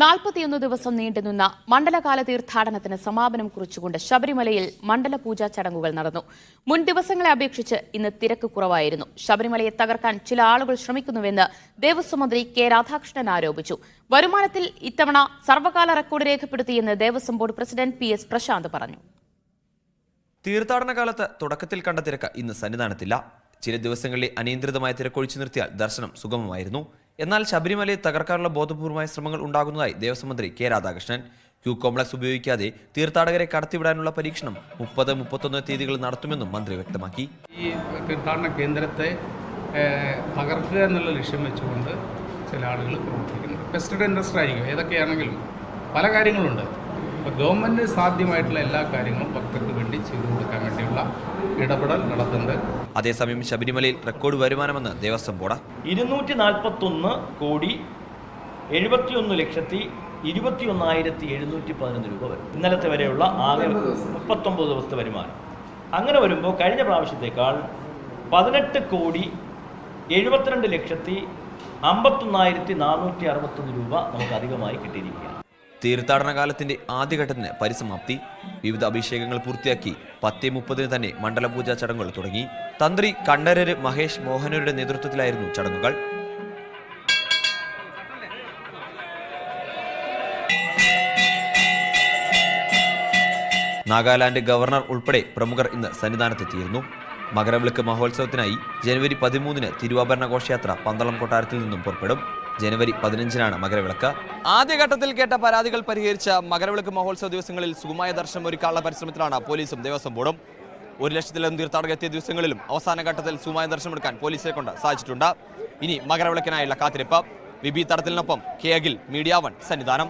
41 ദിവസം നീണ്ടുനിന്ന മണ്ഡലകാല തീർത്ഥാടനത്തിന് സമാപനം കുറിച്ചുകൊണ്ട് ശബരിമലയിൽ മണ്ഡലപൂജാ ചടങ്ങുകൾ നടന്നു. മുൻ ദിവസങ്ങളെ അപേക്ഷിച്ച് ഇന്ന് തിരക്ക് കുറവായിരുന്നു. ശബരിമലയെ തകർക്കാൻ ചില ആളുകൾ ശ്രമിക്കുന്നുവെന്ന് ദേവസ്വം മന്ത്രി കെ രാധാകൃഷ്ണൻ ആരോപിച്ചു. വരുമാനത്തിൽ ഇത്തവണ സർവകാല റെക്കോർഡ് രേഖപ്പെടുത്തിയെന്ന് Devaswom board president PS Prashanth പറഞ്ഞു. തീർത്ഥാടന കാലത്ത് തുടക്കത്തിൽ കണ്ട തിരക്ക് ഇന്ന് സന്നിധാനത്തില്ല. ചില ദിവസങ്ങളിലെ അനിയന്ത്രിതമായ തിരക്കൊഴിച്ചു നിർത്തിയാൽ ദർശനം സുഗമമായിരുന്നു. എന്നാൽ ശബരിമലയെ തകർക്കാനുള്ള ബോധപൂർവമായ ശ്രമങ്ങൾ ഉണ്ടാകുന്നതായി ദേവസ്വം മന്ത്രി കെ രാധാകൃഷ്ണൻ. ക്യൂ കോംപ്ലക്സ് ഉപയോഗിക്കാതെ തീർത്ഥാടകരെ കടത്തിവിടാനുള്ള പരീക്ഷണം 30-31 തീയതികളിൽ നടത്തുമെന്നും മന്ത്രി വ്യക്തമാക്കി. ഈ തീർത്ഥാടന കേന്ദ്രത്തെ തകർക്കുക എന്നുള്ള ലക്ഷ്യം വെച്ചുകൊണ്ട് ചില ആളുകൾ പ്രവർത്തിക്കുന്നു. വെസ്റ്റഡ് ഇൻട്രസ്റ്റ് ആയിരിക്കും, ഏതൊക്കെയാണെങ്കിലും പല കാര്യങ്ങളുണ്ട്. അപ്പോൾ ഗവൺമെൻറ് സാധ്യമായിട്ടുള്ള എല്ലാ കാര്യങ്ങളും ഭക്തർക്ക് വേണ്ടി ചെയ്തു കൊടുക്കാൻ വേണ്ടിയുള്ള ഇടപെടൽ നടത്തുന്നത്. അതേസമയം ശബരിമലയിൽ റെക്കോർഡ് വരുമാനമെന്ന് ദേവസ്വം ബോർഡ് 241,21,711 രൂപ വരും. ഇന്നലത്തെ വരെയുള്ള ആകെ 39 ദിവസത്തെ വരുമാനം. അങ്ങനെ വരുമ്പോൾ കഴിഞ്ഞ പ്രാവശ്യത്തേക്കാൾ 18,72,51,461 രൂപ നമുക്ക് അധികമായി കിട്ടിയിരിക്കുകയാണ്. തീർത്ഥാടന കാലത്തിന്റെ ആദ്യഘട്ടത്തിന് പരിസമാപ്തി. വിവിധ അഭിഷേകങ്ങൾ പൂർത്തിയാക്കി 10:30 തന്നെ മണ്ഡലപൂജാ ചടങ്ങുകൾ തുടങ്ങി. തന്ത്രി കണ്ഠരര് മഹേഷ് മോഹനരുടെ നേതൃത്വത്തിലായിരുന്നു ചടങ്ങുകൾ. നാഗാലാൻഡ് ഗവർണർ ഉൾപ്പെടെ പ്രമുഖർ ഇന്ന് സന്നിധാനത്തെത്തിയിരുന്നു. മകരവിളക്ക് മഹോത്സവത്തിനായി ജനുവരി 13 തിരുവാഭരണ ഘോഷയാത്ര പന്തളം കൊട്ടാരത്തിൽ നിന്നും പുറപ്പെടും. ജനുവരി 15 മകരവിളക്ക്. ആദ്യഘട്ടത്തിൽ കേട്ട പരാതികൾ പരിഹരിച്ച മകരവിളക്ക് മഹോത്സവ ദിവസങ്ങളിൽ സുഗമമായ ദർശനം ഒരുക്കാനുള്ള പരിശ്രമത്തിലാണ് പോലീസും ദേവസ്വം ബോർഡും. 1,00,000 തീർത്ഥാടകർ എത്തിയ ദിവസങ്ങളിലും അവസാന ഘട്ടത്തിൽ സുഗമമായ ദർശനം എടുക്കാൻ പോലീസിനെ കൊണ്ട് സാധിച്ചിട്ടുണ്ട്. ഇനി മകരവിളക്കിനായുള്ള കാത്തിരിപ്പ്. വിബി തടത്തിലിനൊപ്പം കെ അഖിൽ, മീഡിയ 1 സന്നിധാനം.